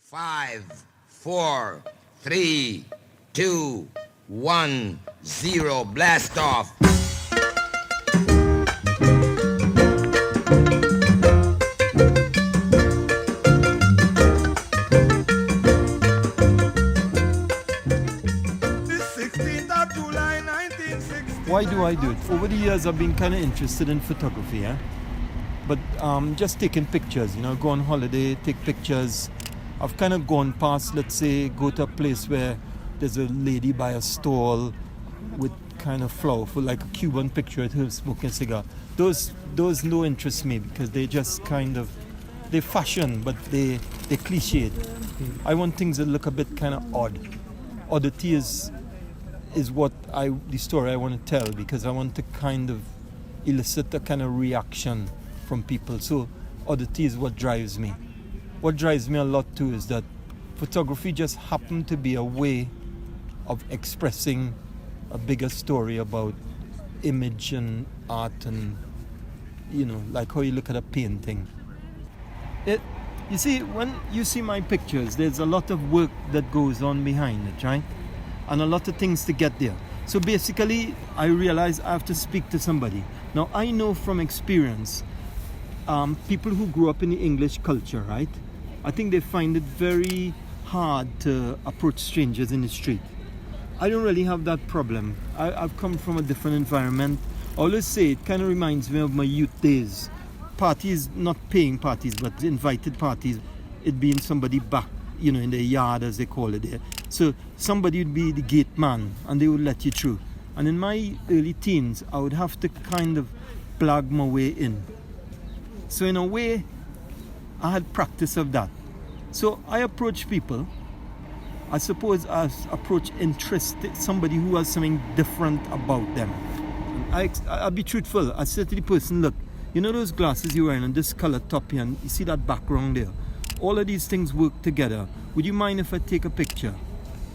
5, 4, 3, 2, 1, 0, blast off. Why do I do it? Over the years, I've been kind of interested in photography, but just taking pictures, go on holiday, take pictures. I've kind of gone past, let's say, go to a place where there's a lady by a stall with kind of flower, for like a Cuban picture at her smoking a cigar. Those no interest me because they just kind of, they're fashion, but they're cliched. I want things that look a bit kind of odd. Oddity is what the story I want to tell, because I want to kind of elicit a kind of reaction from people. So oddity is what drives me. What drives me a lot too is that photography just happened to be a way of expressing a bigger story about image and art, and like how you look at a painting. You see, when you see my pictures, there's a lot of work that goes on behind it, right? And a lot of things to get there. So basically, I realize I have to speak to somebody. Now, I know from experience, people who grew up in the English culture, right? I think they find it very hard to approach strangers in the street. I don't really have that problem. I've come from a different environment. I always say it kind of reminds me of my youth days. Parties, not paying parties, but invited parties. It being somebody back, in the yard, as they call it there. So somebody would be the gate man and they would let you through. And in my early teens, I would have to kind of blag my way in. So in a way, I had practice of that. So I approach people. I suppose I approach somebody who has something different about them. I'll be truthful. I say to the person, look, those glasses you're wearing and this color top here, and you see that background there? All of these things work together. Would you mind if I take a picture?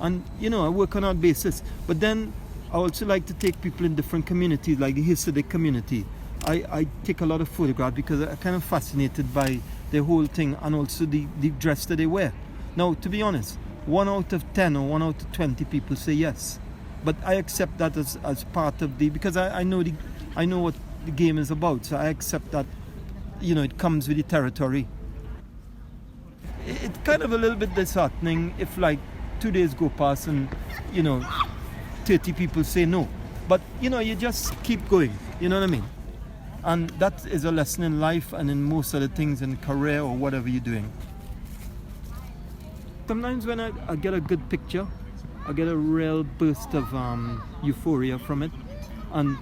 And, I work on that basis. But then I also like to take people in different communities, like the Hasidic community. I take a lot of photographs because I'm kind of fascinated by their whole thing, and also the dress that they wear. Now, to be honest, 1 out of 10 or 1 out of 20 people say yes. But I accept that as part of because I know what the game is about. So I accept that, it comes with the territory. It's kind of a little bit disheartening if, like, 2 days go past and 30 people say no, but you just keep going, you know what I mean? And that is a lesson in life and in most other things, in career or whatever you're doing. Sometimes when I get a good picture, I get a real burst of euphoria from it, and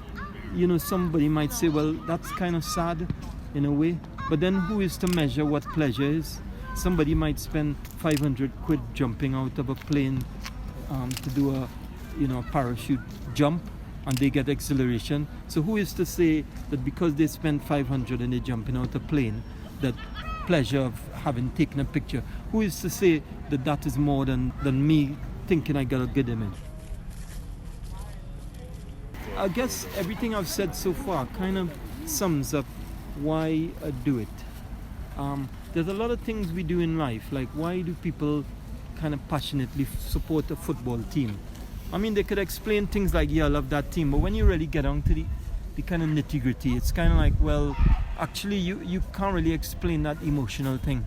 somebody might say, well, that's kind of sad in a way, but then who is to measure what pleasure is? Somebody might spend 500 quid jumping out of a plane to do a parachute jump, and they get exhilaration. So who is to say that because they spend 500 and they're jumping out a plane, that pleasure of having taken a picture, who is to say that that is more than me thinking I got a good image? I guess everything I've said so far kind of sums up why I do it. There's a lot of things we do in life, like why do people kind of passionately support a football team? I mean, they could explain things like, yeah, I love that team, but when you really get on to the kind of nitty-gritty, it's kind of like, well, actually you can't really explain that emotional thing.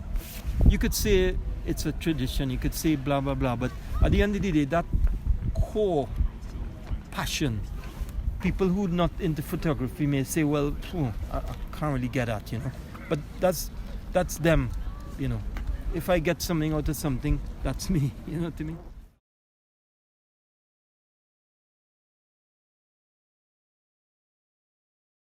You could say it's a tradition, you could say blah, blah, blah, but at the end of the day, that core passion, people who are not into photography may say, well, I can't really get that, but that's them, If I get something out of something, that's me, you know what I mean?